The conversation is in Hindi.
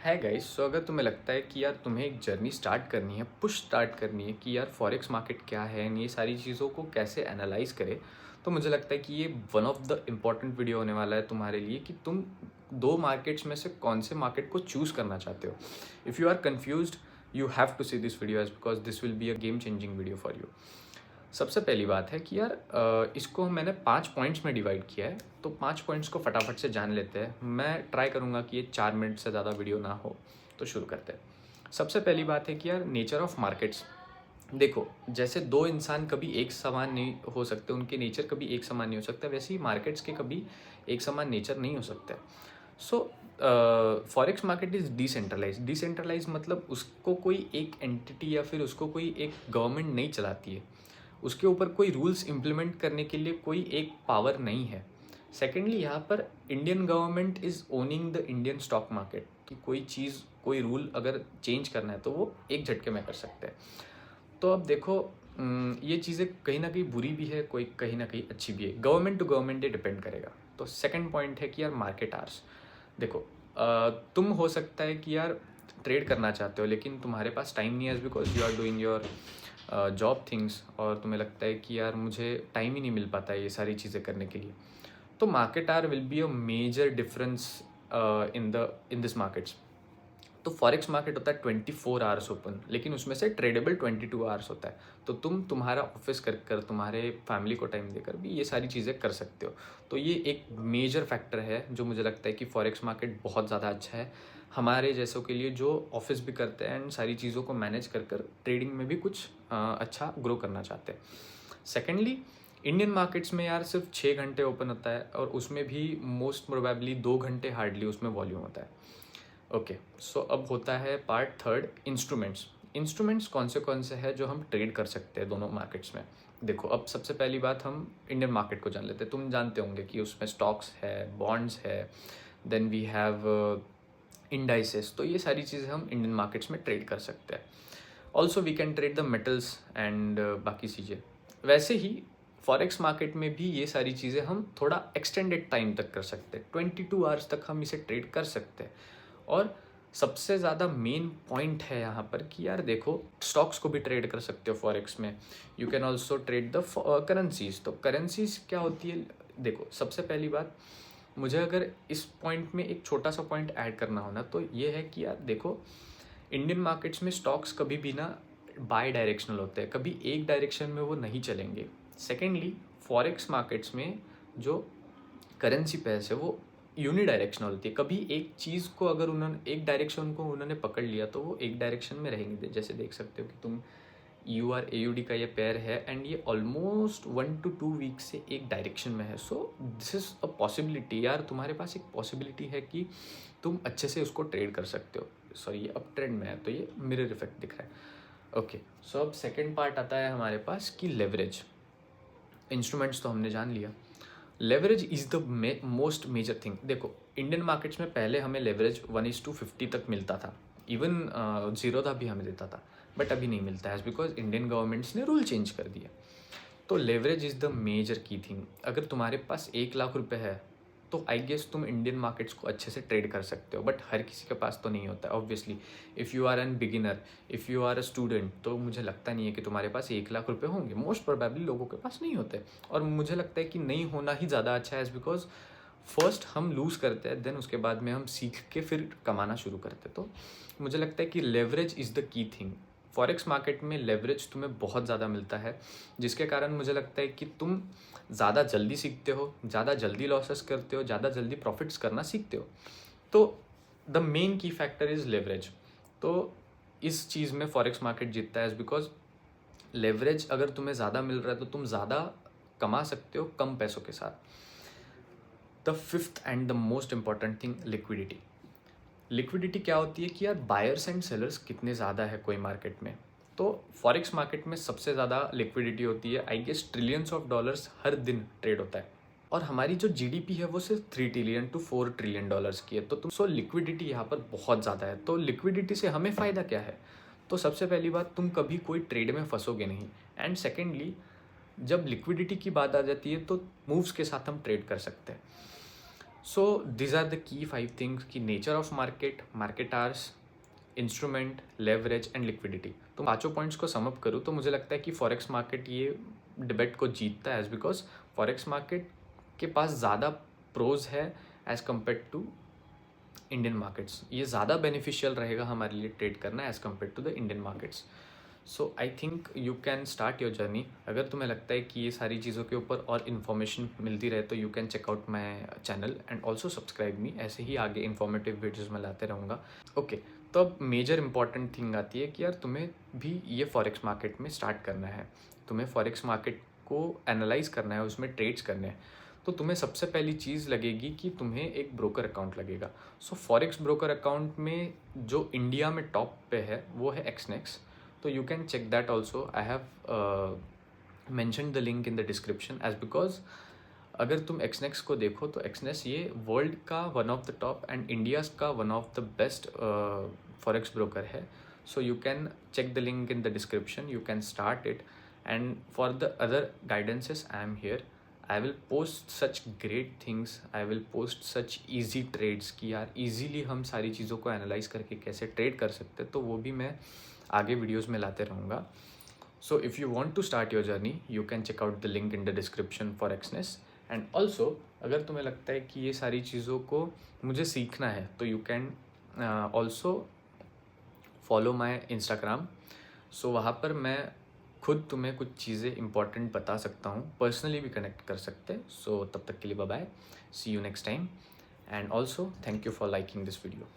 है गाइस। सो अगर तुम्हें लगता है कि यार तुम्हें एक जर्नी स्टार्ट करनी है, पुश स्टार्ट करनी है कि यार फॉरेक्स मार्केट क्या है एंड ये सारी चीज़ों को कैसे एनालाइज करे, तो मुझे लगता है कि ये one of the important video होने वाला है तुम्हारे लिए कि तुम दो मार्केट्स में से कौन से मार्केट को चूज़ करना चाहते हो। If you are confused, you have to see this video as because this will be a game changing video for you. सबसे पहली बात है कि यार इसको मैंने 5 पॉइंट्स में डिवाइड किया है, तो 5 पॉइंट्स को फटाफट से जान लेते हैं। मैं ट्राई करूँगा कि ये 4 मिनट से ज़्यादा वीडियो ना हो, तो शुरू करते हैं। सबसे पहली बात है कि यार नेचर ऑफ मार्केट्स। देखो, जैसे दो इंसान कभी एक समान नहीं हो सकते, उनके नेचर कभी एक समान नहीं हो सकता, वैसे ही मार्केट्स के कभी एक समान नेचर नहीं हो सकते। So forex market is decentralize. Decentralize मतलब उसको कोई एक एंटिटी या फिर उसको कोई एक गवर्नमेंट नहीं चलाती है, उसके ऊपर कोई रूल्स इम्प्लीमेंट करने के लिए कोई एक पावर नहीं है। सेकेंडली, यहाँ पर Indian government is owning the Indian stock market, कि कोई चीज़ कोई रूल अगर चेंज करना है तो वो एक झटके में कर सकते हैं। तो अब देखो, ये चीज़ें कहीं ना कहीं बुरी भी है, कोई कहीं ना कहीं अच्छी भी है, गवर्नमेंट टू गवर्नमेंट ये डिपेंड करेगा। तो सेकंड पॉइंट है कि यार मार्केट आवर्स। देखो, तुम हो सकता है कि यार ट्रेड करना चाहते हो लेकिन तुम्हारे पास टाइम नहीं है because you are doing your job things, और तुम्हें लगता है कि यार मुझे टाइम ही नहीं मिल पाता है ये सारी चीज़ें करने के लिए। तो market hour will be a major difference in this markets. तो फॉरेक्स मार्केट होता है 24 आवर्स ओपन, लेकिन उसमें से ट्रेडेबल 22 आवर्स होता है। तो तुम तुम्हारा ऑफिस कर कर तुम्हारे फैमिली को टाइम देकर भी ये सारी चीज़ें कर सकते हो। तो ये एक मेजर फैक्टर है जो मुझे लगता है कि फॉरेक्स मार्केट बहुत ज़्यादा अच्छा है हमारे जैसों के लिए, जो ऑफिस भी करते हैं एंड सारी चीज़ों को मैनेज कर कर ट्रेडिंग में भी कुछ अच्छा ग्रो करना चाहते हैं। सेकेंडली, इंडियन मार्केट्स में यार सिर्फ 6 घंटे ओपन होता है, और उसमें भी मोस्ट प्रोबेबली 2 घंटे हार्डली उसमें वॉल्यूम होता है। ओके, सो अब होता है पार्ट थर्ड, इंस्ट्रूमेंट्स। इंस्ट्रूमेंट्स कौन से हैं जो हम ट्रेड कर सकते हैं दोनों मार्केट्स में। देखो, अब सबसे पहली बात हम इंडियन मार्केट को जान लेते हैं। तुम जानते होंगे कि उसमें स्टॉक्स है, बॉन्ड्स है, देन वी हैव इंडाइसेस। तो ये सारी चीज़ें हम इंडियन मार्केट्स में ट्रेड कर सकते हैं। Also we can trade the metals and बाकी चीज़ें। वैसे ही फॉरेक्स मार्केट में भी ये सारी चीज़ें हम थोड़ा एक्सटेंडेड टाइम तक कर सकते हैं, 22 आवर्स तक हम इसे ट्रेड कर सकते हैं। और सबसे ज़्यादा मेन पॉइंट है यहाँ पर कि यार देखो, स्टॉक्स को भी ट्रेड कर सकते हो फॉरेक्स में। You can also trade the currencies. तो करेंसीज क्या होती है? देखो, सबसे पहली बात, मुझे अगर इस पॉइंट में एक छोटा सा पॉइंट ऐड करना हो ना, तो ये है कि यार देखो, इंडियन मार्केट्स में स्टॉक्स कभी भी ना बाय डायरेक्शनल होते हैं, कभी एक डायरेक्शन में वो नहीं चलेंगे। सेकेंडली, फॉरेक्स मार्केट्स में जो करेंसी पेयर्स है वो यूनिडायरेक्शनल होती है। कभी एक चीज़ को अगर उन्होंने एक डायरेक्शन को उन्होंने पकड़ लिया तो वो एक डायरेक्शन में रहेंगे। जैसे देख सकते हो कि तुम UR AUD का ये पेयर है एंड ये ऑलमोस्ट 1 to 2 वीक से एक डायरेक्शन में है। So this is a possibility. यार तुम्हारे पास एक पॉसिबिलिटी है कि तुम अच्छे से उसको ट्रेड कर सकते हो। सॉरी, ये अप ट्रेंड में है तो ये मिरर इफेक्ट दिख रहा है। ओके, सो अब सेकेंड पार्ट आता है हमारे पास कि लेवरेज। इंस्ट्रूमेंट्स तो हमने जान लिया, leverage is the most major thing. देखो, इंडियन मार्केट्स में पहले हमें लेवरेज 1:50 तक मिलता था, इवन जीरोधा भी हमें देता था, बट अभी नहीं मिलता है बिकॉज इंडियन गवर्नमेंट्स ने रूल चेंज कर दिया। तो leverage is the major key thing. अगर तुम्हारे पास 1 लाख रुपए है तो आई गेस तुम इंडियन मार्केट्स को अच्छे से ट्रेड कर सकते हो, बट हर किसी के पास तो नहीं होता है obviously. If you are an beginner, if you are a student, तो मुझे लगता नहीं है कि तुम्हारे पास 1 लाख रुपए होंगे। मोस्ट प्रोबेबली लोगों के पास नहीं होते, और मुझे लगता है कि नहीं होना ही ज़्यादा अच्छा है बिकॉज फर्स्ट हम लूज़ करते हैं, देन उसके बाद में हम सीख के फिर कमाना शुरू करते हैं। तो मुझे लगता है कि leverage is the key thing. Forex market में लेवरेज तुम्हें बहुत ज़्यादा मिलता है, जिसके कारण मुझे लगता है कि तुम ज़्यादा जल्दी सीखते हो, ज़्यादा जल्दी लॉसेस करते हो, ज़्यादा जल्दी प्रॉफिट्स करना सीखते हो। तो द मेन की फैक्टर इज़ लेवरेज। तो इस चीज़ में फॉरेक्स मार्केट जीतता है बिकॉज लेवरेज अगर तुम्हें ज़्यादा मिल रहा है तो तुम ज़्यादा कमा सकते हो कम पैसों के साथ। The fifth and the most important thing, liquidity. Liquidity क्या होती है कि यार बायर्स एंड सेलर्स कितने ज़्यादा है कोई मार्केट में। तो फॉरेक्स मार्केट में सबसे ज़्यादा लिक्विडिटी होती है, I guess trillions of dollars हर दिन ट्रेड होता है, और हमारी जो जीडीपी है वो सिर्फ 3 ट्रिलियन to 4 ट्रिलियन डॉलर्स की है। तो तुम सो लिक्विडिटी यहाँ पर बहुत ज़्यादा है। तो लिक्विडिटी से हमें फ़ायदा क्या है? तो सबसे पहली बात, तुम कभी कोई ट्रेड में फंसोगे नहीं, एंड सेकेंडली, जब लिक्विडिटी की बात आ जाती है तो मूव्स के साथ हम ट्रेड कर सकते हैं। So these are the key 5 things कि nature of market, market hours, instrument, leverage and liquidity. तो पाँचों पॉइंट्स को सम अप करूँ तो मुझे लगता है कि फॉरेक्स मार्केट ये डिबेट को जीतता है, एज बिकॉज फॉरेक्स मार्केट के पास ज़्यादा प्रोज है as compare to Indian markets. ये ज़्यादा बेनिफिशियल रहेगा हमारे लिए ट्रेड करना as compare to the Indian markets. So I think you can start your journey. अगर तुम्हें लगता है कि ये सारी चीज़ों के ऊपर और इन्फॉर्मेशन मिलती रहे तो you can check out my channel and also subscribe me. ऐसे ही आगे इन्फॉर्मेटिव वीडियोज़ मैं लाते रहूँगा। ओके, तो अब मेजर इंपॉर्टेंट थिंग आती है कि यार तुम्हें भी ये फॉरेक्स मार्केट में स्टार्ट करना है, तुम्हें फॉरेक्स मार्केट को एनालाइज करना है, उसमें ट्रेड्स करने हैं। तो तुम्हें सबसे पहली चीज़ लगेगी कि तुम्हें एक ब्रोकर अकाउंट लगेगा। सो फॉरेक्स ब्रोकर अकाउंट में जो इंडिया में टॉप पे है वो है एक्सनेक्स। तो you can check that also. I have mentioned the link in the description as because अगर तुम एक्सनेक्स को देखो तो एक्सनेक्स ये वर्ल्ड का one of the top and India's का one of the best forex broker है. So you can check the link in the description, you can start it and for the other guidances I am here. I will post such great things, I will post such easy trades कि यार ईजीली हम सारी चीज़ों को एनालाइज करके कैसे ट्रेड कर सकते हैं, तो वो भी मैं आगे वीडियोस में लाते रहूँगा. So if you want to start your journey you can check out the link in the description for Exness. And also अगर तुम्हें लगता है कि ये सारी चीज़ों को मुझे सीखना है तो you can also follow my Instagram. So वहाँ पर मैं खुद तुम्हें कुछ चीज़ें इंपॉर्टेंट बता सकता हूँ, पर्सनली भी कनेक्ट कर सकते हैं. सो तब तक के लिए bye bye, see you next time and also thank you for liking this video.